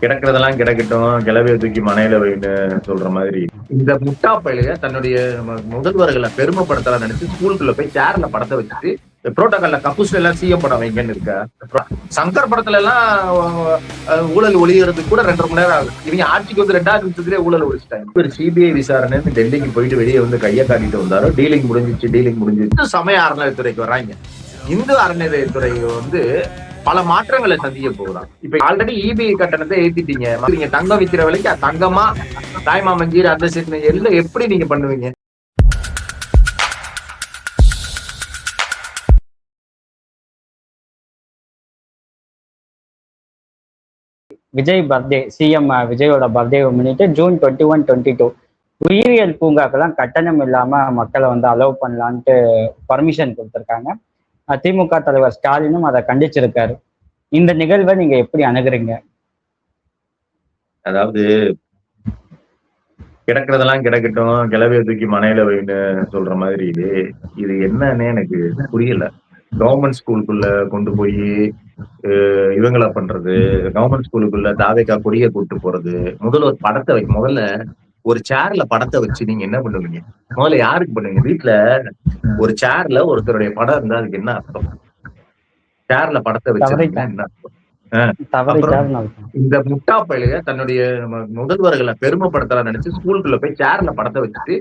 கிடக்கிறதெல்லாம் கிடக்கட்டும், கிளவிய தூக்கி மனையில வைன்னு சொல்ற மாதிரி. இந்த முட்டா பயலுக தன்னுடைய முதல்வர்களை பெருமைப்படுத்தலாம் நினைச்சு ஸ்கூலுக்குள்ள போய் சேர்ல படத்தை வச்சுட்டு புரோட்டோகால்ல கக்கூஸ்ல எல்லாம் சிஎம் படம் வைங்கன்னு இருக்கா. சங்கர் படத்துல எல்லாம் ஊழல் ஒளியறதுக்கு கூட 2.5 மணி நேரம் ஆகும். இவங்க ஆட்சிக்கு வந்து 2வது நிமிஷத்துலேயே ஊழல் ஒழிச்சிட்டாங்க. ஒரு சிபிஐ விசாரணை டெல்லிக்கு போயிட்டு வெளியே வந்து கையை காட்டிட்டு வந்தாரோ, டீலிங் முடிஞ்சிச்சு. சமய அறநிலையத்துறைக்கு வராங்க. இந்து அறநிலையத்துறை வந்து பல மாற்றங்களை சந்திக்க போகிறான். இப்ப ஆல்ரெடி இபி கட்டணத்தை ஏத்திட்டீங்க. நீங்க தங்கம் விற்கிற விலைக்கு தங்கமா தாய்மா மஞ்சீர் அந்த செட் எல்லாம் எப்படி நீங்க பண்ணுவீங்க? விஜய் பர்த்டே, சிஎம் விஜயோட பர்த்டே முன்னிட்டு ஜூன் 21, 22 உயிரியல் பூங்காக்கெல்லாம் கட்டணம் இல்லாம மக்களை வந்து அலோவ் பண்ணலான்ட்டு பர்மிஷன் கொடுத்துருக்காங்க. திமுக தலைவர் ஸ்டாலினும் அதை கண்டிச்சிருக்காரு. இந்த நிகழ்வை நீங்க எப்படி அணுகுறீங்க? அதாவது கிடக்கிறதெல்லாம் கிடக்கட்டும், கிளவிய தூக்கி மனையில வைன்னு சொல்ற மாதிரி இது என்னன்னு எனக்கு புரியல. கவர்மெண்ட் ஸ்கூலுக்குள்ள கொண்டு போய் இவங்கள பண்றது, கவர்மெண்ட் ஸ்கூலுக்குள்ள தாவேக்கா கொடியை கூட்டு போறது, முதல்ல ஒரு படத்தை முதல்ல ஒரு சேர்ல படத்தை வச்சு நீங்க என்ன பண்ணுவீங்க? முதல்ல யாருக்கு பண்ணுவீங்க? வீட்டுல ஒரு சேர்ல ஒருத்தருடைய படம் இருந்தா அதுக்கு என்ன அர்த்தம்? சேர்ல படத்தை வச்சு என்ன அர்த்தம்? இந்த முட்டா பயலுக தன்னுடைய முதல்வர்களை பெருமைப்படுத்தலாம் நினைச்சு ஸ்கூலுக்குள்ள போய் சேர்ல படத்தை வச்சுட்டு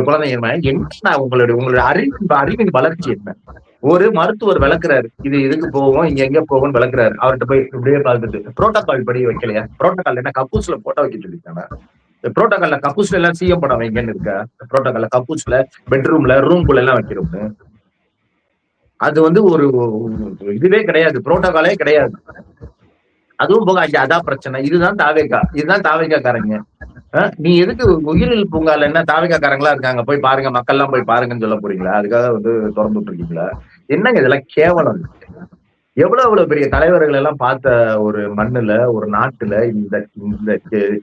குழந்தைங்க என்ன உங்களுடைய அறிவின் வளர்ச்சி என்ன? ஒரு மருத்துவர் விளக்குறாரு, இது இதுக்கு போவோம், இங்க எங்க போவோம் விளக்குறாரு. அவர்கிட்ட போய் இப்படியே பார்த்துட்டு புரோட்டோகால் படி வைக்கலையா? புரோட்டோகால் என்ன கக்கூஸ்ல போட்டோ வைக்க சொல்லிட்டாங்க? புரோட்டோகால்ல கக்கூஸ்ல எல்லாம் சிஎம் படம் வைங்கன்னு இருக்கா? புரோட்டோகால்ல கக்கூஸ்ல பெட்ரூம்ல ரூம்குள்ள எல்லாம் வைக்கிறோம்னு அது வந்து ஒரு இதுவே கிடையாது, புரோட்டோகாலே கிடையாது. அதுவும் போக அதான் பிரச்சனை. இதுதான் தாவேக்காக்காரங்க. நீ எதுக்கு உயிரியல் பூங்கால என்ன தாவேக்காக்காரங்களா இருக்காங்க, போய் பாருங்க, மக்கள் எல்லாம் போய் பாருங்கன்னு சொல்ல போறீங்களா? அதுக்காக வந்து திறந்து விட்டுருக்கீங்களா? என்னங்க இதெல்லாம் கேவலம். எவ்வளவு பெரிய தலைவர்கள் எல்லாம் பார்த்த ஒரு மண்ணுல, ஒரு நாட்டுல இந்த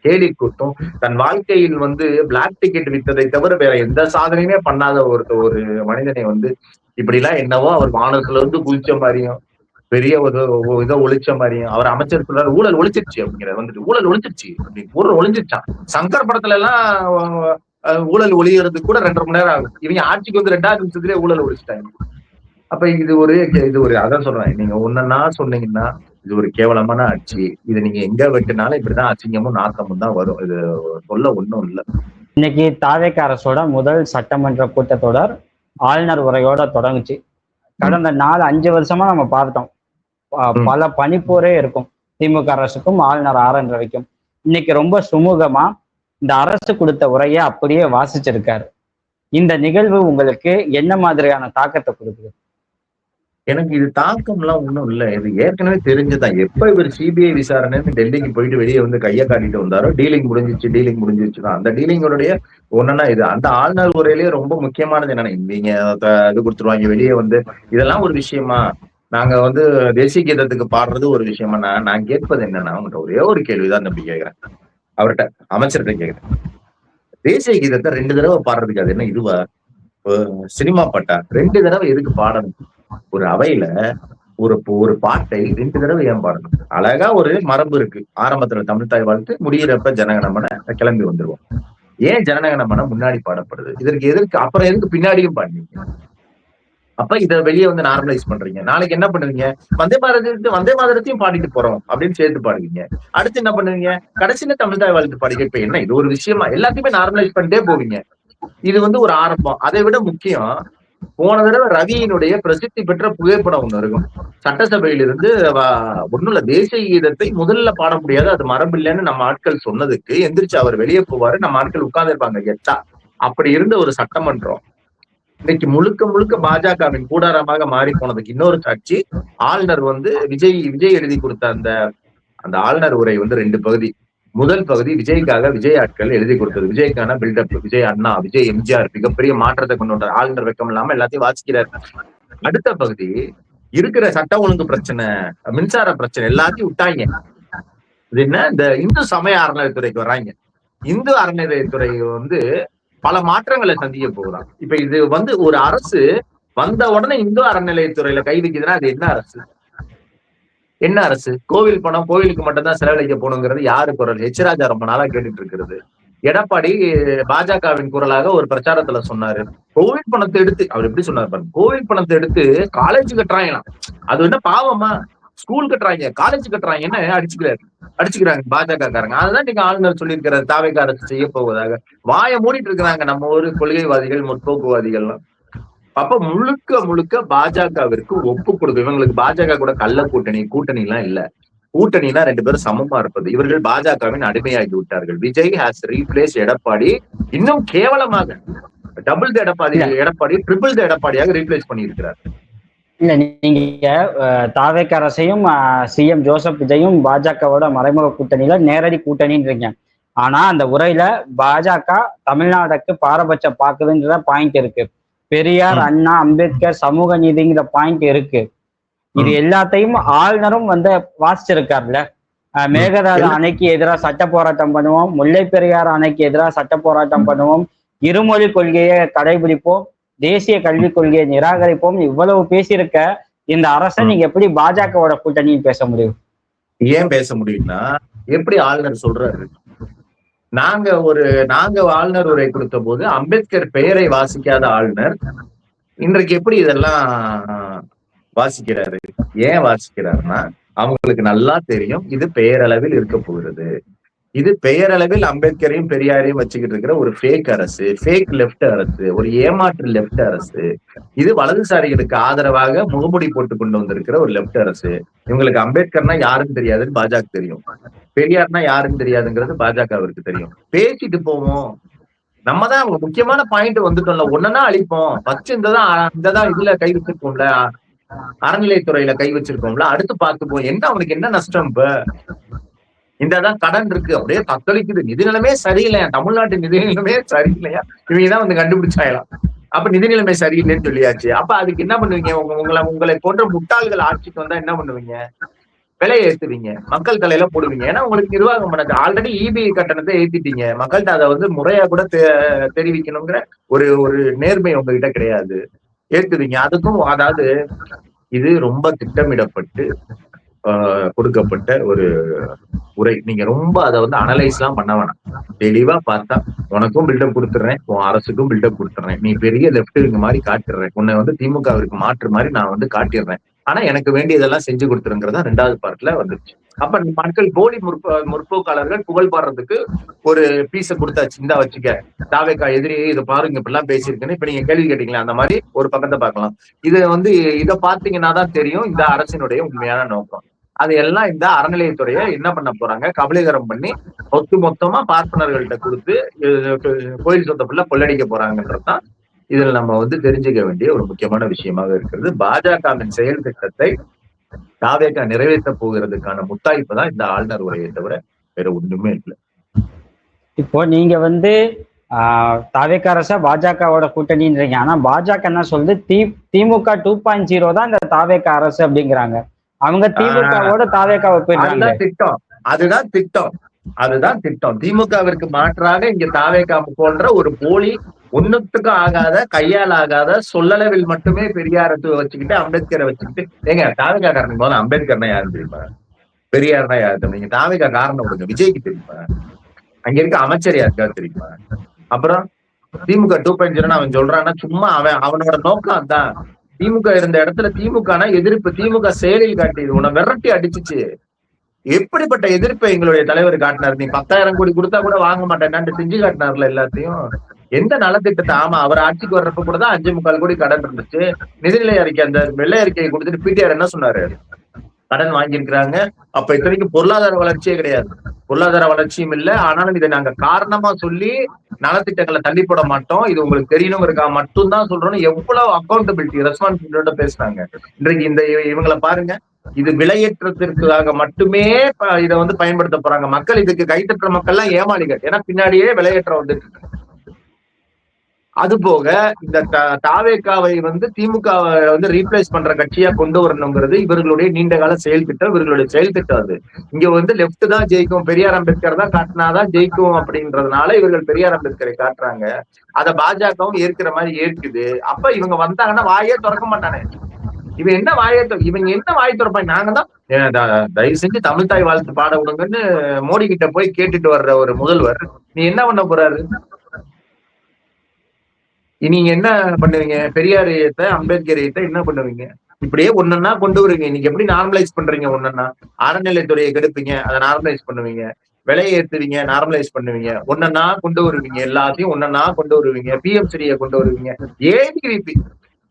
கேலி கூட்டம் தன் வாழ்க்கையில் வந்து பிளாக் டிக்கெட் வித்ததை தவிர வேற எந்த சாதனையுமே பண்ணாத ஒரு மனிதனை வந்து இப்படி எல்லாம் என்னவோ அவர் வானத்துல இருந்து குளிச்ச மாதிரியும் பெரிய ஒரு இதை ஒழிச்ச மாதிரியும் அவர் அமைச்சர் சொல்றாரு ஊழல் ஒழிச்சிருச்சு அப்படிங்கிறது வந்துட்டு ஊழல் ஒழிச்சிருச்சு ஊழல் ஒழிஞ்சிருச்சான். சங்கர் படத்துல எல்லாம் ஊழல் ஒழியறதுக்கு கூட 2.5 மணி நேரம் ஆகும். இவங்க ஆட்சிக்கு வந்து 2வது நிமிஷத்துலேயே ஊழல் ஒழிச்சிட்டாங்க. அப்ப இது ஒரு அதான் சொல்றேன், நீங்க ஒன்னா சொன்னீங்கன்னா இது ஒரு கேவலமான ஆட்சி. இது நீங்க எங்க வெட்டினாலும் இப்படிதான் அசிங்கமும் நாக்கமும் தான் வரும். இது சொல்ல ஒண்ணும் இல்லை. இன்னைக்கு தாவேக்கா அரசோட முதல் சட்டமன்ற கூட்டத்தொடர் ஆளுநர் உரையோட தொடங்குச்சு. கடந்த 4-5 வருஷமா நம்ம பார்த்தோம், பல பனிப்போரே இருக்கும் திமுக அரசுக்கும் ஆளுநர் ஆர்.என். ரவிக்கும். இன்னைக்கு ரொம்ப சுமூகமா இந்த அரசு கொடுத்த உரையை அப்படியே வாசிச்சிருக்காரு. இந்த நிகழ்வு உங்களுக்கு என்ன மாதிரியான தாக்கத்தை கொடுக்குது? எனக்கு இது தாக்கம் எல்லாம் ஒண்ணும் இல்லை, இது ஏற்கனவே தெரிஞ்சுதான். எப்ப இவர் சிபிஐ விசாரணைன்னு டெல்லிக்கு போயிட்டு வெளியே வந்து கையை காட்டிட்டு வந்தாரோ, டீலிங் முடிஞ்சிச்சுதான். அந்த டீலிங்கோடைய ஒண்ணுன்னா இது அந்த ஆளுநர் உரையிலேயே ரொம்ப முக்கியமானது என்னன்னா, நீங்க இது கொடுத்துருவாங்க வெளியே வந்து, இதெல்லாம் ஒரு விஷயமா? நாங்க வந்து தேசிய கீதத்துக்கு பாடுறது ஒரு விஷயமா? நான் கேட்பது என்னன்னா, அவங்கள்ட்ட ஒரே ஒரு கேள்விதான் நம்பி கேட்கிறேன், அவர்கிட்ட அமைச்சர்கிட்ட கேட்கிறேன். தேசிய கீதத்தை 2 தடவை பாடுறதுக்கு அது என்ன இதுவா? சினிமா பாட்டா? 2 தடவை எதுக்கு பாடணும்? ஒரு அவையில ஒரு பாட்டை 2 தடவை ஏன் பாடணும்? அழகா ஒரு மரபு இருக்கு, ஆரம்பத்துல தமிழ் தாய் வாழ்த்து, முடியிறப்ப ஜனகணமன கிளம்பி வந்துருவோம். ஏன் ஜனகணமன முன்னாடி பாடப்படுது? எதற்கு அப்புறம் எதுக்கு பின்னாடியும் பாடுவீங்க? அப்ப இதை வெளியே வந்து நார்மலைஸ் பண்றீங்க. நாளைக்கு என்ன பண்ணுவீங்க? வந்தே மாதரத்தையும் பாடிட்டு போறோம் அப்படின்னு சேர்த்து பாடுவீங்க. அடுத்து என்ன பண்ணுவீங்க? கடைசியில தமிழ் தாய் வாழ்த்து பாடிக்க. இப்ப என்ன இது ஒரு விஷயமா? எல்லாத்தையுமே நார்மலைஸ் பண்ணிட்டே போவீங்க. இது வந்து ஒரு ஆரம்பம். அதை விட முக்கியம், போன தடவை ரவியினுடைய பிரசித்தி பெற்ற புகைப்படம் ஒண்ணு இருக்கும். சட்டசபையிலிருந்து ஒண்ணும் இல்ல, தேசிய கீதத்தை முதல்ல பாட முடியாது, அது மரபு இல்லைன்னு நம்ம ஆட்கள் சொன்னதுக்கு எந்திரிச்சு அவர் வெளியே போவாரு, நம்ம ஆட்கள் உட்கார்ந்து இருப்பாங்க எட்டா. அப்படி இருந்த ஒரு சட்டமன்றம் இன்னைக்கு முழுக்க பாஜகவின் கூடாரமாக மாறி போனதுக்கு இன்னொரு சாட்சி, ஆளுநர் வந்து விஜய் எழுதி கொடுத்த அந்த ஆளுநர் உரை வந்து 2 பகுதி. முதல் பகுதி விஜய்க்காக விஜய் ஆட்கள் எழுதி கொடுத்தது, விஜய்க்கான பில்டப், விஜய் அண்ணா, விஜய் எம்ஜிஆர் மிகப்பெரிய மாற்றத்தை கொண்டு வந்தார், ஆளுநர் வெக்கம் இல்லாம எல்லாத்தையும் வாசிக்கிறார். அடுத்த பகுதி இருக்கிற சட்ட ஒழுங்கு பிரச்சனை, மின்சார பிரச்சனை எல்லாத்தையும் விட்டாங்க. இது என்ன, இந்த இந்து சமய அறநிலையத்துறைக்கு வர்றாங்க. இந்து அறநிலையத்துறை வந்து பல மாற்றங்களை சந்திக்க போகிறான். இப்ப இது வந்து ஒரு அரசு வந்த உடனே இந்து அறநிலையத்துறையில கை வைக்குதுன்னா அது என்ன அரசு? என்ன அரசு? கோவில் பணம் கோவிலுக்கு மட்டும்தான் செலவழிக்க போகணுங்கிறது யாரு குரல்? ராஜா ரொம்ப நாளா கேட்டுட்டு இருக்கிறது. எடப்பாடி பாஜகவின் குரலாக ஒரு பிரச்சாரத்துல சொன்னாரு, கோவில் பணத்தை எடுத்து, அவர் எப்படி சொன்னார் பாருங்க, கோவில் பணத்தை எடுத்து காலேஜ் கட்டுறாங்களாம். அது என்ன பாவமா? ஸ்கூல் கட்டுறாங்க, காலேஜ் கட்டுறாங்க, என்ன அடிச்சுக்கிறாங்க பாஜக காரங்க. அதுதான் நீங்க ஆளுநர் சொல்லியிருக்கிறார் தாவேகா அரசு செய்ய போவதாக. வாயை மூடிட்டு இருக்கிறாங்க நம்ம ஊரு கொள்கைவாதிகள், முற்போக்குவாதிகள்லாம். அப்ப முழுக்க முழுக்க பாஜகவிற்கு ஒப்பு கொடுக்கும். இவங்களுக்கு பாஜக கூட கள்ள கூட்டணி எல்லாம் இல்ல. கூட்டணினா 2 பேரும் சமமா இருப்பது. இவர்கள் பாஜகவின் அடிமையாகி விட்டார்கள். Vijay has replace Edappadi. இன்னும் கேவலமாக double the Edappadi triple the எடப்பாடியாக ரீப்ளேஸ் பண்ணியிருக்கிறார். இல்ல, நீங்க தாவேக அரசையும் சிஎம் ஜோசப் விஜயும் பாஜகவோட மறைமுக கூட்டணியில நேரடி கூட்டணின்றீங்க. ஆனா அந்த உரையில பாஜக தமிழ்நாடுக்கு பாரபட்ச பாக்குதுன்ற பாயிண்ட் இருக்கு. பெரியார், அண்ணா, அம்பேத்கர், சமூக நீதிங்கிற பாயிண்ட் இருக்கு. இது எல்லாத்தையும் ஆளுநரும் வாசிச்சிருக்காருல்ல. மேகதாது அணைக்கு எதிராக சட்ட போராட்டம் பண்ணுவோம், முல்லை பெரியார் அணைக்கு எதிராக சட்ட போராட்டம் பண்ணுவோம், இருமொழி கொள்கையை கடைபிடிப்போம், தேசிய கல்விக் கொள்கையை நிராகரிப்போம், இவ்வளவு பேசியிருக்க இந்த அரசை நீங்க எப்படி பாஜகவோட கூட்டணியும் பேச முடியும்? ஏன் பேச முடியும்னா, எப்படி ஆளுநர் சொல்றாரு, நாங்க ஆளுநர் உரை கொடுத்த போது அம்பேத்கர் பெயரை வாசிக்காத ஆளுநர் இன்றைக்கு எப்படி இதெல்லாம் வாசிக்கிறாரு? ஏன் வாசிக்கிறாருன்னா, அவங்களுக்கு நல்லா தெரியும் இது பெயரளவில் இருக்க போகிறது. இது பெயரளவில் அம்பேத்கரையும் பெரியாரையும் வச்சுக்கிட்டு இருக்கிற ஒரு ஃபேக் அரசு, ஃபேக் லெப்ட் அரசு, ஒரு ஏமாற்று லெப்ட் அரசு. இது வலதுசாரிகளுக்கு ஆதரவாக முகமுடி போட்டு கொண்டு வந்திருக்கிற ஒரு லெப்ட் அரசு. இவங்களுக்கு அம்பேத்கர்னா யாருன்னு தெரியாதுன்னு பாஜக தெரியும், பெரியார்னா யாருன்னு தெரியாதுங்கிறது பாஜகவிற்கு தெரியும். பேசிட்டு போவோம், நம்ம தான் அவங்க முக்கியமான பாயிண்ட் வந்துட்டோம்ல, ஒன்னா அழிப்போம். ஃபர்ஸ்ட் இந்ததான் இதுல கை வச்சிருக்கோம்ல, அறநிலையத்துறையில கை வச்சிருக்கோம்ல, அடுத்து பார்த்துப்போம். என்ன அவனுக்கு என்ன நஷ்டம்? இப்ப இந்ததான் கடன் இருக்கு, அப்படியே தத்தளிக்குது, நிதி நிலைமை சரியில்லையா, தமிழ்நாட்டு நிதி நிலைமையே சரியில்லையா, இவங்கதான் கண்டுபிடிச்சாயலாம். அப்ப நிதி நிலைமை சரியில்லைன்னு சொல்லியாச்சு. அப்ப அதுக்கு என்ன பண்ணுவீங்க? உங்களை போன்ற முட்டாள்கள் ஆட்சிக்கு வந்தா என்ன பண்ணுவீங்க? விலையை ஏத்துவீங்க, மக்கள் தலையில போடுவீங்க. ஏன்னா உங்களுக்கு நிர்வாகம் பண்ணது. ஆல்ரெடி இபி கட்டணத்தை ஏத்திட்டீங்க, மக்கள்கிட்ட அதை முறையா கூட தெரிவிக்கணுங்கிற ஒரு நேர்மை உங்ககிட்ட கிடையாது. ஏத்துவீங்க. அதுக்கும் அதாவது இது ரொம்ப திட்டமிடப்பட்டு கொடுக்கப்பட்ட ஒரு உரை. நீங்க ரொம்ப அதை அனலைஸ் எல்லாம் பண்ண வேணாம். தெளிவா பார்த்தா உனக்கும் பில்டப் கொடுத்துறேன், உன் அரசுக்கும் பில்டப் கொடுத்துறேன், நீ பெரிய லெப்ட் விங் மாதிரி காட்டிடுறேன், உன்னை திமுகவிற்கு மாற்று மாதிரி நான் காட்டிடுறேன், ஆனா எனக்கு வேண்டியதெல்லாம் செஞ்சு கொடுத்துருங்கிறதா 2வது பார்ட்ல வந்துருச்சு. அப்ப மக்கள் போலி முற்போக்காளர்கள் புகழ் பாடுறதுக்கு ஒரு பீஸ கொடுத்தாச்சு, இந்தா வச்சுக்க, தாவேகா எதிரியே இதை பாருங்க இப்படிலாம் பேசியிருக்கேன்னு. இப்ப நீங்க கேள்வி கேட்டீங்களா, அந்த மாதிரி ஒரு பக்கத்தை பார்க்கலாம். இதை பார்த்தீங்கன்னா தான் தெரியும் இந்த அரசினுடைய உண்மையான நோக்கம். அது எல்லாம் இந்த அறநிலையத்துறைய என்ன பண்ண போறாங்க, கபலீகரம் பண்ணி மொத்தமா பார்ப்பனர்கள்ட்ட கொடுத்து கோயில் சொத்த ஃபுல்லா கொள்ளடிக்க போறாங்கன்றதுதான் இதுல நம்ம தெரிஞ்சுக்க வேண்டிய ஒரு முக்கியமான விஷயமாக இருக்கிறது. பாஜகவின் செயல் திட்டத்தை தாவேகா நிறைவேற்ற போகிறதுக்கான முத்தாய்ப்பு தான் இந்த ஆளுநர் உரையை தவிர வேற ஒண்ணுமே இல்லை. இப்போ நீங்க தாவேகா அரசா பாஜகவோட கூட்டணின்றீங்க. ஆனா பாஜக என்ன சொல்லுது, திமுக 2.0 தான் இந்த தாவேகா அரசு அப்படிங்கிறாங்க. அவங்க திமுகவோட தாவேகாவை திட்டம், அதுதான் திட்டம். திமுகவிற்கு மாற்றாக இங்க தாவேகா போன்ற ஒரு போலி, ஒண்ணுத்துக்கும் ஆகாத, கையால் ஆகாத, சொல்லளவில் மட்டுமே பெரியாரத்தை வச்சுக்கிட்டு அம்பேத்கரை வச்சுக்கிட்டு, ஏங்க தாவேகா காரணம் போது அம்பேத்கர்னா யாருன்னு தெரியுமா, பெரியார்னா யாரு? நீங்க தாவேகா காரணம் கொடுங்க, விஜய்க்கு தெரியுமா? அங்க இருக்க அமைச்சர் யாருக்காவது தெரியுமா? அப்புறம் திமுக 2.0 அவன் சொல்றான்னா சும்மா அவனோட நோக்கம் அதான். திமுக இருந்த இடத்துல திமுகனா எதிர்ப்பு, திமுக செயலில் காட்டியது, உன்னை விரட்டி அடிச்சுச்சு. எப்படிப்பட்ட எதிர்ப்பை எங்களுடைய தலைவர் காட்டினார்? நீ 10,000 கோடி கொடுத்தா கூட வாங்க மாட்டேன் செஞ்சு காட்டினார்ல எல்லாத்தையும். எந்த நலத்திட்டத்தை? ஆமா, அவர் ஆட்சிக்கு வர்றப்ப கூட தான் 5.25 கோடி கடன் இருந்துச்சு. நிதிநிலை அறிக்கை, அந்த வெள்ளை அறிக்கையை கொடுத்துட்டு பிடிஆர் என்ன சொன்னாரு, கடன் வாங்கியிருக்கிறாங்க. அப்ப இத்தனைக்கும் பொருளாதார வளர்ச்சியே கிடையாது, பொருளாதார வளர்ச்சியும் இல்லை. ஆனாலும் இதை நாங்க காரணமா சொல்லி நலத்திட்டங்களை தள்ளி போட மாட்டோம், இது உங்களுக்கு தெரியணுங்கிறதுக்காக மட்டும்தான் சொல்றோம். எவ்வளவு அக்கௌண்டபிலிட்டி, ரெஸ்பான்சிபிலிட்டியோட பேசுறாங்க. இன்றைக்கு இவங்களை பாருங்க, இது விலையேற்றத்திற்காக மட்டுமே இதை பயன்படுத்த போறாங்க. மக்கள் இதுக்கு கைத்தட்டுற மக்கள் எல்லாம் ஏமாளிகள், ஏன்னா பின்னாடியே விலையேற்றம் வந்துட்டு இருக்கு. அது போக இந்த தாவேகாவை திமுக ரீப்ளேஸ் பண்ற கட்சியா கொண்டு வரணுங்கிறது இவர்களுடைய நீண்ட கால செயல் திட்டம், இவர்களுடைய செயல் திட்டம். அது இங்க லெப்ட் தான் ஜெயிக்கும், பெரியார் அம்பேத்கர் தான் காட்டினாதான் ஜெயிக்கும் அப்படின்றதுனால இவர்கள் பெரியார் அம்பேத்கரை காட்டுறாங்க. அதை பாஜகவும் ஏற்கிற மாதிரி ஏற்குது. அப்ப இவங்க வந்தாங்கன்னா வாயே திறக்க மாட்டானே, இவன் என்ன இவங்க என்ன வாய் திறப்பாங்க? நாங்க தான் தயவு செஞ்சு தமிழ் தாய் வாழ்த்து பாட விடுங்கன்னு மோடி கிட்ட போய் கேட்டுட்டு வர்ற ஒரு முதல்வர் நீ என்ன பண்ண போறாரு? நீங்க என்ன பண்ணுவீங்க? பெரியார் இயத்த, அம்பேத்கர் இயத்த என்ன பண்ணுவீங்க? இப்படியே ஒன்னொன்னா கொண்டு வருவீங்க. நீங்க எப்படி நார்மலைஸ் பண்றீங்க? ஒன்னொன்னா அறநிலைத்துறையை கெடுப்பீங்க, அதை நார்மலைஸ் பண்ணுவீங்க. விலையை ஏத்துவீங்க, நார்மலைஸ் பண்ணுவீங்க. ஒன்னொன்னா கொண்டு வருவீங்க, எல்லாத்தையும் ஒன்னொன்னா கொண்டு வருவீங்க. பிஎம்சிடியை கொண்டு வருவீங்க. ஏபிவிபி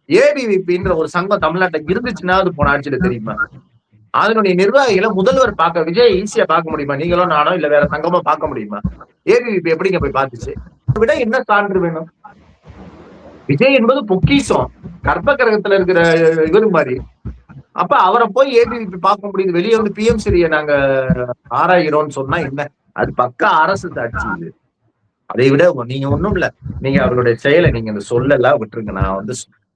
ஏபிவிபின்ற ஒரு சங்கம் தமிழ்நாட்டில் இருந்துச்சுன்னா அது போன ஆட்சியில தெரியுமா? அதனுடைய நிர்வாகிகளை முதல்வர் பார்க்க விஜய் ஈஸியா பார்க்க முடியுமா? நீங்களோ நானோ இல்ல வேற சங்கமா பார்க்க முடியுமா? ஏபிவிபி எப்படிங்க போய் பார்த்துச்சு? விட என்ன சான்று வேணும்? விஜய் என்பது பொக்கிஷம், கர்ப்ப கிரகத்துல இருக்கிற இவரு மாதிரி. அப்ப அவரை போய் ஏபிவிபி பார்க்க முடியுது. வெளியே வந்து பிஎம்சிடியை நாங்க ஆராய்கிறோம்னு சொன்னா என்ன? அது பக்கா அரசு ஆட்சி. இது அதை விட நீங்க ஒண்ணும் இல்ல, நீங்க அவர்களுடைய செயலை நீங்க அந்த சொல்லலாம் விட்டுருங்க.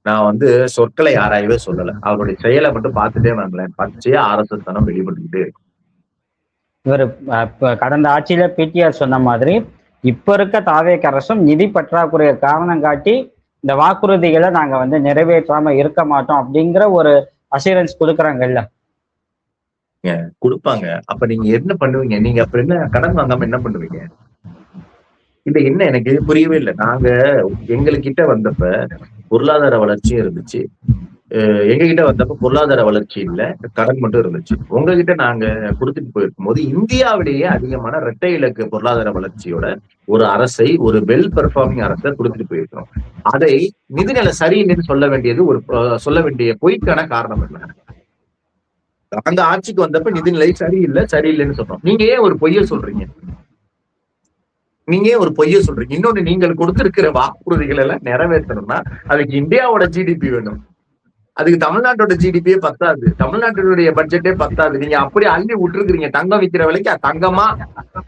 நான் வந்து சொற்களை ஆராயவே சொல்லல, அவருடைய செயலை மட்டும் பார்த்துட்டே வாங்களேன், பச்சையா அரசு தனம் வெளிப்பட்டுக்கிட்டே இருக்கும். இவர் கடந்த ஆட்சியில பிடிஆர் சொன்ன மாதிரி இப்ப இருக்க தாவேக அரசும் நிதி பற்றாக்குறைய காரணம் காட்டி இந்த வாக்குறுதிகளை நாங்க வந்து நிறைவேற்றாம இருக்க மாட்டோம் அப்படிங்கிற ஒரு அஷூரன்ஸ் கொடுக்குறாங்கல்ல. கொடுப்பாங்க. அப்ப நீங்க என்ன பண்ணுவீங்க? நீங்க அப்ப என்ன கடன் வாங்காம என்ன பண்ணுவீங்க? இது என்ன எனக்கு புரியவே இல்லை. நாங்க எங்ககிட்ட வந்தப்ப பொருளாதார வளர்ச்சியும் இருந்துச்சு, எங்க கிட்ட வந்தப்ப பொருளாதார வளர்ச்சி இல்ல, கடன் மட்டும் இருந்துச்சு. உங்ககிட்ட நாங்க கொடுத்துட்டு போயிருக்கும் போது இந்தியாவிலேயே அதிகமான இரட்டை இலக்கு பொருளாதார வளர்ச்சியோட ஒரு அரசை, ஒரு வெல் பெர்ஃபார்மிங் அரசை கொடுத்துட்டு போயிருக்கிறோம். அதை நிதிநிலை சரியில்லைன்னு சொல்ல வேண்டிய பொய்க்கான காரணம் என்ன? அந்த ஆட்சிக்கு வந்தப்ப நிதிநிலை சரியில்லைன்னு சொல்றோம். நீங்க ஏன் ஒரு பொய்ய சொல்றீங்க? இன்னொன்னு, நீங்கள் கொடுத்திருக்கிற வாக்குறுதிகள் எல்லாம் நிறைவேற்றணும்னா அதுக்கு இந்தியாவோட ஜிடிபி வேணும். அதுக்கு தமிழ்நாட்டோட ஜிடிபியே பத்தாது, தமிழ்நாட்டினுடைய பட்ஜெட்டே பத்தாது. நீங்க அப்படியே அள்ளி விட்டுருக்கீங்க. தங்கம் விற்கிற விலைக்கு தங்கமா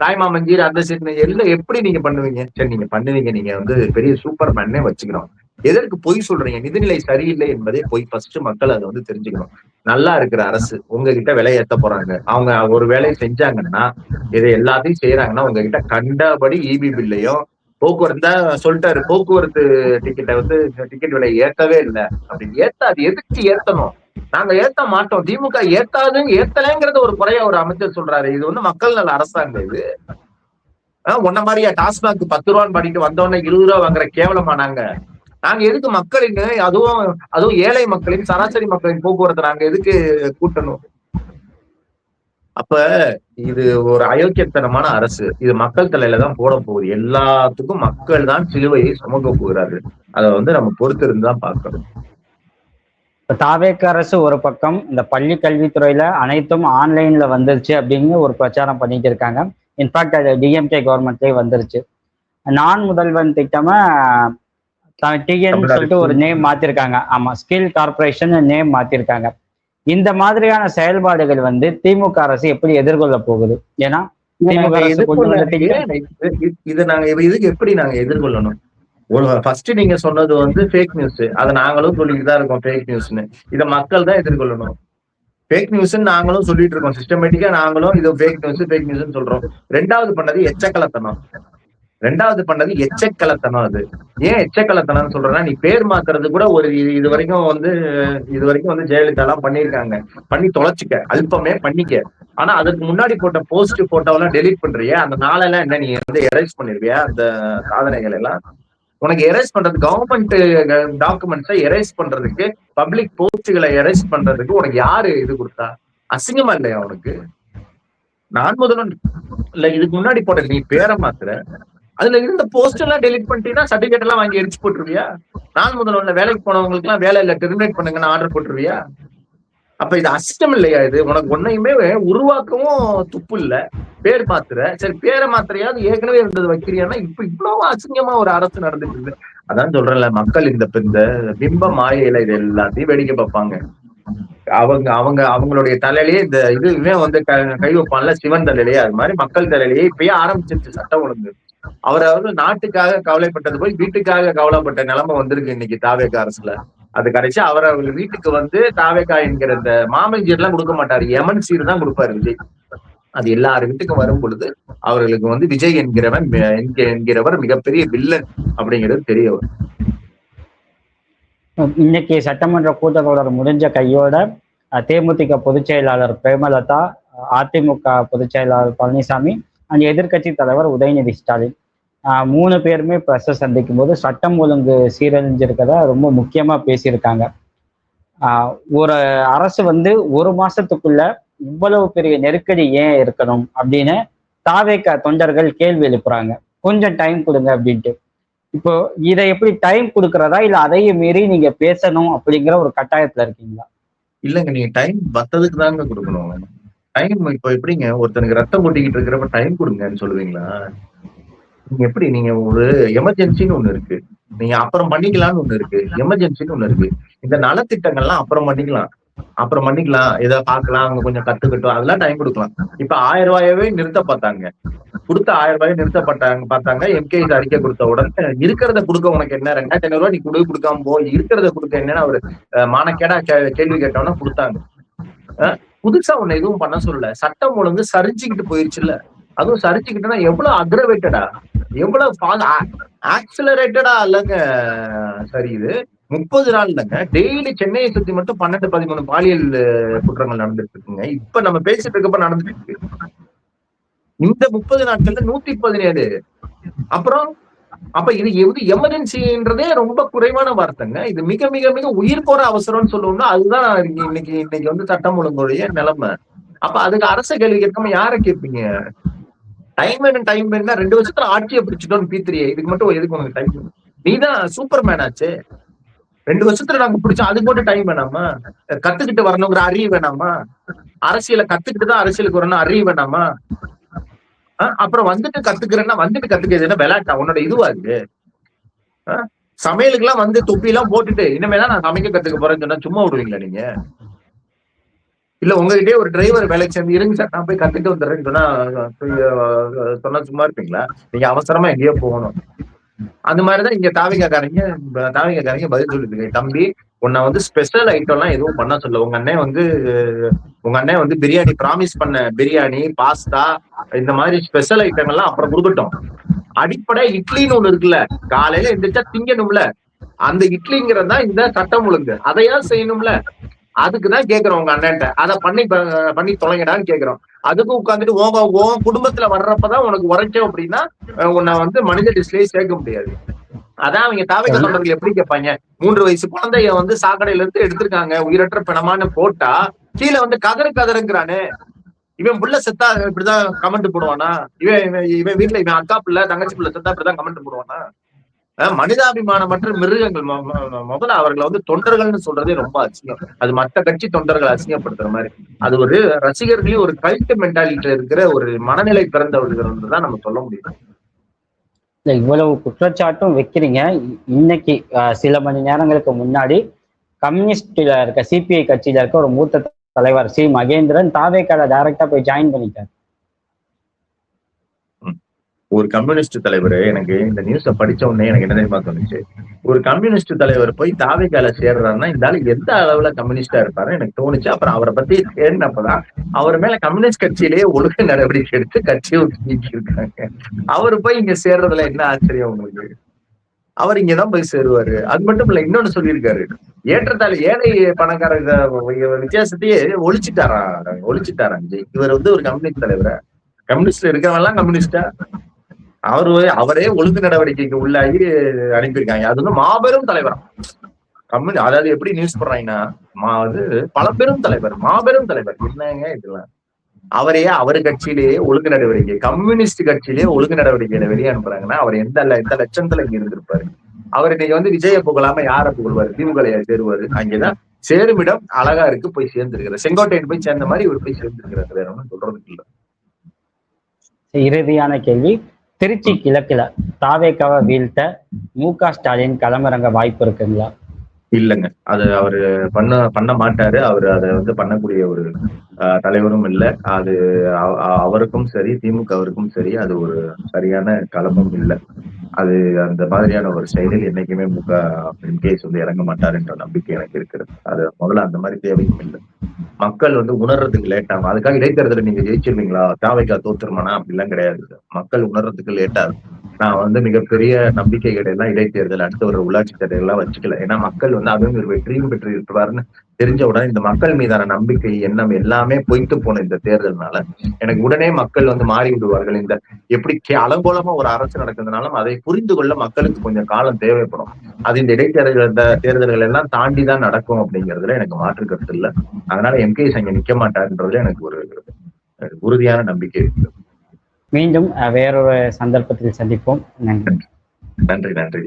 தாய்மாமஞ்சீர் அந்த எல்லாம் எப்படி நீங்க பண்ணுவீங்க? சரி, நீங்க பண்ணுவீங்க, நீங்க வந்து பெரிய சூப்பர் மேன்னே வச்சுக்கிறோம். எதற்கு பொய் சொல்றீங்க? நிதிநிலை சரியில்லை என்பதே பொய். ஃபர்ஸ்ட் மக்கள் அதை வந்து தெரிஞ்சுக்கணும். நல்லா இருக்கிற அரசு உங்ககிட்ட விலை ஏத்த போறாங்க, அவங்க ஒரு வேலையை செஞ்சாங்கன்னா, இதை எல்லாத்தையும் செய்யறாங்கன்னா உங்ககிட்ட கண்டபடி இபி பில்லையும் போக்குவரத்து சொல்லிட்டாரு, போக்குவரத்து டிக்கெட்டை வந்து டிக்கெட் விலை ஏத்தவே இல்லை அப்படின்னு. அது எதுக்கு ஏத்தணும்? நாங்க ஏத்த மாட்டோம், திமுக ஏத்தலைங்கிறத ஒரு குறைய ஒரு அமைச்சர் சொல்றாரு. இது வந்து மக்கள் நல அரசாங்கம். இது உன்ன மாதிரியா டாஸ்மாக் 10 ரூபான்னு பண்ணிட்டு வந்தோடனே 20 ரூபா வாங்குற கேவலமா? நாங்க எதுக்கு மக்களின், அதுவும் ஏழை மக்களின், சராசரி மக்களின் போக்குவரத்தை நாங்க எதுக்கு கூட்டணும்? அப்ப இது ஒரு அயோக்கியத்தனமான அரசு. இது மக்கள் தலையில தான் போட போகுது. எல்லாத்துக்கும் மக்கள் தான் சிலுவையை சுமக்க போகிறார்கள். அதை வந்து நம்ம பொறுத்து இருந்துதான் பார்க்கணும். தாவேக அரசு ஒரு பக்கம் இந்த பள்ளி கல்வித்துறையில அனைத்தும் ஆன்லைன்ல வந்துருச்சு அப்படின்னு ஒரு பிரச்சாரம் பண்ணிட்டு இருக்காங்க. இன்ஃபேக்ட் அது டிஎம்கே கவர்மெண்ட்லயே வந்துருச்சு. நான் முதல்வன் திட்டமா டிஎன் சொல்லிட்டு ஒரு நேம் மாத்திருக்காங்க. ஆமா, ஸ்கில் கார்பரேஷன் நேம் மாத்திருக்காங்க. இந்த மாதிரியான செயல்பாடுகள் வந்து திமுக அரசு எப்படி எதிர்கொள்ள போகுது? ஏன்னா திமுக அரசு இதுக்கு எப்படி நாங்க எதிர்கொள்ளணும்? ஃபர்ஸ்ட் நீங்க சொன்னது வந்து ஃபேக் நியூஸ். அதை நாங்களும் சொல்லிட்டு தான் இருக்கோம், ஃபேக் நியூஸ்னு. இதை மக்கள் தான் எதிர்கொள்ளணும். ஃபேக் நியூஸ் நாங்களும் சொல்லிட்டு இருக்கோம், சிஸ்டமேட்டிக்கா நாங்களும் இது ஃபேக் நியூஸ் சொல்றோம். ரெண்டாவது பண்ணது எச்சக்கலத்தனம். அது ஏன் எச்சக்கலத்தனம்னு சொல்றேன்னா, நீ பேர் மாத்துறது கூட ஒரு இது வரைக்கும் வந்து ஜெயலலிதா எல்லாம் பண்ணிருக்காங்க. பண்ணி தொலைச்சிக்க, அல்பமே பண்ணிக்க. ஆனா அதுக்கு முன்னாடி போட்ட போஸ்ட் போட்டோவெல்லாம் டெலிட் பண்றிய, அந்த நாளெல்லாம் என்ன நீ வந்து எரேஸ் பண்ணிருவியா? அந்த சாதனைகள் எல்லாம் உனக்கு எரேஸ் பண்றது, கவர்மெண்ட் டாக்குமெண்ட்ஸை எரேஸ் பண்றதுக்கு, பப்ளிக் போஸ்ட்களை எரேஸ் பண்றதுக்கு உனக்கு யாரு இது கொடுத்தா? அசிங்கமா இல்லையா உனக்கு? நான் முதல்வன் இல்ல, இதுக்கு முன்னாடி போட்ட நீ பேரை மாத்துற, அதுல இருந்த போஸ்ட் எல்லாம் டெலிட் பண்ணிட்டீங்கன்னா சர்டிபிகேட் எல்லாம் வாங்கி எரிச்சு போட்டுருவியா? நான் முதல்வன்ல வேலைக்கு போனவங்களுக்கு எல்லாம் வேலை இல்ல, டெர்மினேட் பண்ணுங்கன்னு ஆர்டர் போட்டுருவியா? அப்ப இது அசிஸ்டம் இல்லையா? இது உனக்கு ஒன்னையுமே உருவாக்கவும் துப்பு இல்ல, பேர் மாத்துற. சரி, பேரை மாத்திரையாவது ஏற்கனவே இருந்தது வைக்கிறியான்னா இப்ப இவ்வளவு அசிங்கமா ஒரு அரசு நடந்துட்டு இருக்கு. அதான் சொல்றேன்ல, மக்கள் இந்த பிம்ப மாயையில இது எல்லாத்தையும் வேடிக்கை பார்ப்பாங்க. அவங்களுடைய தலையிலேயே இந்த இதுவே வந்து கை வைப்பான்ல, சிவன் தலையிலேயே, அது மாதிரி மக்கள் தலையிலேயே இப்பயே ஆரம்பிச்சிருச்சு சட்டம் ஒழுங்கு. அவர்கள் நாட்டுக்காக கவலைப்பட்டது போய் வீட்டுக்காக கவலைப்பட்ட நிலைமை வந்திருக்கு இன்னைக்கு தாவேக அரசுல. அது கடைசி அவர்கள் வீட்டுக்கு வந்து தாவேகா என்கிற இந்த மாமஞ்சீர் எல்லாம் கொடுக்க மாட்டாரு, எமன் சீர் தான் கொடுப்பாரு விஜய். அது எல்லாரு வீட்டுக்கும் வரும் பொழுது அவர்களுக்கு வந்து விஜய் என்கிறவர் மிகப்பெரிய வில்லன் அப்படிங்கிறது தெரிய வரும். இன்னைக்கு சட்டமன்ற கூட்டத்தொடர் முடிஞ்ச கையோட தேமுதிக பொதுச் செயலாளர் பிரேமலதா, அதிமுக பொதுச் செயலாளர் பழனிசாமி அண்ட் எதிர்க்கட்சி தலைவர் உதயநிதி ஸ்டாலின் 3 பேருமே பிரஸ் சந்திக்கும் போது சட்டம் ஒழுங்கு சீரழிஞ்சிருக்கத ரொம்ப முக்கியமா பேசியிருக்காங்க. ஒரு அரசு வந்து 1 மாசத்துக்குள்ள இவ்வளவு பெரிய நெருக்கடி ஏன் இருக்கணும் அப்படின்னு தாவேக தொண்டர்கள் கேள்வி எழுப்புறாங்க. கொஞ்சம் டைம் கொடுங்க அப்படின்ட்டு. இப்போ இதை எப்படி டைம் கொடுக்கறதா இல்ல அதையும் மீறி நீங்க பேசணும் அப்படிங்கிற ஒரு கட்டாயத்துல இருக்கீங்களா? இல்லங்க, நீங்க டைம் வத்ததுக்கு தாங்க கொடுக்கணும். டைம் இப்ப எப்படிங்க ஒருத்தனுக்கு ரத்தம் கொட்டிக்கிட்டு இருக்கிறப்ப டைம் கொடுங்கன்னு சொல்லுவீங்களா? நீங்க எப்படி, நீங்க ஒரு எமர்ஜென்சின்னு ஒண்ணு இருக்கு, நீங்க அப்புறம் பண்ணிக்கலாம்னு ஒண்ணு இருக்கு, எமர்ஜென்சின்னு ஒண்ணு இருக்கு. இந்த நலத்திட்டங்கள்லாம் அப்புறம் பண்ணிக்கலாம், இதை பார்க்கலாம், அவங்க கொஞ்சம் கத்துக்கிட்டோம், அதெல்லாம் டைம் கொடுக்கலாம். இப்ப 1000 ரூபாயவே நிறுத்த பார்த்தாங்க, கொடுத்த 1000 ரூபாயை பார்த்தாங்க. எம்கேஎஸ் அறிக்கை கொடுத்த உடனே இருக்கிறத கொடுக்க உனக்கு என்ன, 2500 ரூபாய் நீ கொடுக்காம போய் இருக்கிறத கொடுக்க என்னன்னு அவரு மானக்கேடா கேள்வி கேட்டவனா கொடுத்தாங்க. புதுசா ஒண்ணு எதுவும் பண்ண சொல்லல. சட்டம் ஒழுங்கு சரிஞ்சுக்கிட்டு போயிருச்சுல்ல, அதுவும் சரிச்சுக்கிட்டுனா எவ்வளவு அக்ரவேட்டடா, எவ்வளவு ஆக்சிலரேட்டடா இல்லைங்க. சரி, இது 30 நாள் இல்லைங்க, டெய்லி சென்னையை சுத்தி மட்டும் 12-13 பாலியல் குற்றங்கள் நடந்துட்டு இருக்குங்க. இப்ப நம்ம பேசிட்டு இருக்கப்ப நடந்துட்டு இருக்கு. இந்த 30 நாட்கள்ல 117. அப்புறம் அப்ப இது எமர்ஜென்சின்றதே ரொம்ப குறைவான வார்த்தைங்க. இது மிக மிக மிக உயிர் போற அவசரம்னு சொல்லுவோம்னா அதுதான் இன்னைக்கு வந்து சட்டம் ஒழுங்குடைய நிலைமை. அப்ப அதுக்கு அரச கேள்வி கேட்காம யாரை கேட்பீங்க? டைம் 2 வருஷத்துல ஆட்சியை பிடிச்சிட்டோம் P3. இதுக்கு மட்டும் எதுக்கு உனக்கு டைம்? நீதான் சூப்பர் மேன் ஆச்சு. 2 வருஷத்துல நாங்க பிடிச்சோம், அதுக்கு மட்டும் டைம் வேணாமா? கத்துக்கிட்டு வரணுங்கிற அறிவு வேணாமா? அரசியலை கத்துக்கிட்டு தான் அரசியலுக்கு வரணும் அறிவு வேணாமா? அப்புறம் வந்துட்டு கத்துக்கிறேன்னா விளையாட்டா உன்னோட இதுவா இருக்கு? சமையலுக்கு எல்லாம் வந்து தொப்பி எல்லாம் போட்டுட்டு இனிமேதான் நான் சமைக்க கத்துக்க போறேன்னு சொன்னா சும்மா விடுவீங்களா நீங்க? இல்ல உங்ககிட்டயே ஒரு டிரைவர் வேலைக்கு சேர்ந்து இருங்க சார் நான் போய் கத்துட்டு வந்துடுறேன்னு சொன்னா சும்மா இருப்பீங்களா? நீங்க அவசரமா எங்கேயோ போகணும். அந்த மாதிரிதான் இங்க தாவிகாரங்க பதில் சொல்லிட்டு தம்பி, உன்னை வந்து ஸ்பெஷல் ஐட்டம் எல்லாம் எதுவும் பண்ண சொல்ல. உங்க அண்ணன் வந்து பிரியாணி ப்ராமிஸ் பண்ண பிரியாணி, பாஸ்தா, இந்த மாதிரி ஸ்பெஷல் ஐட்டம் எல்லாம் அப்புறம் கொடுக்கட்டும். அடிப்படை இட்லின்னு ஒண்ணு இருக்குல்ல, காலையில எந்திரிச்சா திங்கணும்ல, அந்த இட்லிங்கிறது தான் இந்த சட்டம் ஒழுங்கு. அதையா செய்யணும்ல, அதுக்குதான் கேக்குறோம் உங்க அண்ணன்ட்ட. அதை பண்ணி தொலைங்கடான்னு கேக்குறோம். அதுக்கு உட்காந்துட்டு உன் குடும்பத்துல வர்றப்பதான் உனக்கு உரைச்சோம் அப்படின்னா உன்னை வந்து மனித லிஸ்ட்லயே சேர்க்க முடியாது. அதான் அவங்க தாவக தொண்டர்கள் எப்படி கேட்பாங்க? 3 வயசு குழந்தைய வந்து சாக்கடையில இருந்து எடுத்திருக்காங்க உயிரற்ற பிணமான்னு போட்டா கீழே வந்து கதறுங்கிறானே, இவன் புள்ள செத்தா இப்படிதான் கமெண்ட் போடுவானா? இவன் வீட்டுல இவன் அக்கா பிள்ளை தங்கச்சி பிள்ளை செத்தா இப்படிதான் கமெண்ட் போடுவானா? மனிதாபிமானமற்ற மிருகங்கள். முதல்ல அவர்களை வந்து தொண்டர்கள்னு சொல்றதே ரொம்ப அசிங்கம். அது மற்ற கட்சி தொண்டர்கள் அசிங்கப்படுத்துற மாதிரி. அது ஒரு ரசிகர்களையும் ஒரு கல்ட் மென்டாலிட்டி இருக்கிற ஒரு மனநிலை பிறந்தவர்கள் தான் நம்ம சொல்ல முடியும். இவ்வளவு குற்றச்சாட்டும் வைக்கிறீங்க. இன்னைக்கு சில மணி நேரங்களுக்கு முன்னாடி கம்யூனிஸ்ட்ல இருக்க சிபிஐ கட்சியில இருக்க ஒரு மூத்த தலைவர் சி மகேந்திரன் தாவேக்கால டைரக்டா போய் ஜாயின் பண்ணிட்டார். ஒரு கம்யூனிஸ்ட் தலைவர், எனக்கு இந்த நியூஸ படிச்ச உடனே எனக்கு என்ன தெரியுமா தோணுச்சு, ஒரு கம்யூனிஸ்ட் தலைவர் போய் தாவேக்கால சேர்றாருன்னா இந்த ஆளு எந்த அளவுல கம்யூனிஸ்டா இருப்பாரு எனக்கு தோணுச்சு. அப்புறம் அவரை பத்தி தேடினப்பதான் அவர் மேல கம்யூனிஸ்ட் கட்சியிலேயே ஒழுங்கு நடவடிக்கை எடுத்து கட்சியை நீக்கி இருக்காங்க. அவரு போய் இங்க சேர்றதுல என்ன ஆச்சரியம் உங்களுக்கு? அவர் இங்கதான் போய் சேருவாரு. அது மட்டும் இல்ல, இன்னொன்னு சொல்லியிருக்காரு, ஏற்றத்தாழ ஏழை பணக்கார வித்தியாசத்தையே ஒழிச்சிட்டாராம். இவர் வந்து ஒரு கம்யூனிஸ்ட் தலைவர, கம்யூனிஸ்ட்ல இருக்கிறவங்க எல்லாம் கம்யூனிஸ்டா, அவரே ஒழுங்கு நடவடிக்கைக்கு உள்ளாகி அனுப்பியிருக்காங்க. அது வந்து மாபெரும் தலைவரம் அதாவது எப்படி நியூஸ் போடுறாங்கன்னா பழம்பெரும் தலைவர், மாபெரும் தலைவர். என்னங்க இதெல்லாம்? அவரு கட்சியிலேயே ஒழுங்கு நடவடிக்கை, கம்யூனிஸ்ட் கட்சியிலேயே ஒழுங்கு நடவடிக்கையில வெளியே அனுப்புறாங்கன்னா அவர் எந்த லட்சத்துல இங்க இருந்திருப்பாரு? அவர் இன்னைக்கு வந்து விஜய புகழாம யாரை புகழ்வாரு? திமுக சேருவாரு. அங்கேதான் சேருமிடம் அழகா இருக்கு, போய் சேர்ந்திருக்கிறார். செங்கோட்டையன் போய் சேர்ந்த மாதிரி இவர் போய் சேர்ந்திருக்கிறார். வேற ஒன்றும் சொல்றதுக்கு இல்லை. இறுதியான கேள்வி, திருச்சி கிழக்குல தாவேக்காவை வீழ்த்த மு.க. ஸ்டாலின் களமிறங்க வாய்ப்பு இருக்குங்களா? இல்லைங்க, அது அவரு பண்ண மாட்டாரு. அவரு அதை வந்து பண்ணக்கூடிய ஒரு தலைவரும் இல்லை. அது அவருக்கும் சரி திமுகவிற்கும் சரி அது ஒரு சரியான களமும் இல்லை. அது அந்த மாதிரியான ஒரு செயலில் என்னைக்குமே எம்கேஎஸ் வந்து இறங்க மாட்டாருன்ற நம்பிக்கை எனக்கு இருக்கிறது. அது முதல்ல அந்த மாதிரி தேவையும் இல்லை. மக்கள் வந்து உணர்றதுக்கு லேட் ஆகும். அதுக்காக இடைத்தேர்தலை நீங்க ஜெயிச்சிருவீங்களா, தாவேக்கா தோத்துருமானா அப்படிலாம் கிடையாது. மக்கள் உணர்றதுக்கு லேட் ஆகும். நான் மிகப்பெரிய நம்பிக்கைகள் எல்லாம் இடைத்தேர்தல் அடுத்த ஒரு உள்ளாட்சி தேர்தல் எல்லாம் வச்சுக்கல. ஏன்னா மக்கள் அதுவும் ஒரு வெற்றியும் பெற்று இருப்பாருன்னு தெரிஞ்ச உடனே இந்த மக்கள் மீதான நம்பிக்கை எண்ணம் எல்லாமே பொய்த்து போன இந்த தேர்தல்னால எனக்கு உடனே மக்கள் மாறி விடுவார்கள். இந்த எப்படி அலங்கோலமா ஒரு அரசு நடக்கிறதுனாலும் அதை புரிந்து கொள்ள மக்களுக்கு கொஞ்சம் காலம் தேவைப்படும். அது இந்த தேர்தல்கள் எல்லாம் தாண்டிதான் நடக்கும் அப்படிங்கிறதுல எனக்கு மாற்று கருத்து இல்லை. அதனால எம்கேஎஸ் அங்க நிக்க மாட்டாருன்றதுல எனக்கு ஒரு உறுதியான நம்பிக்கை இருக்கு. மீண்டும் வேறொரு சந்தர்ப்பத்தில் சந்திப்போம். நன்றி. நன்றி.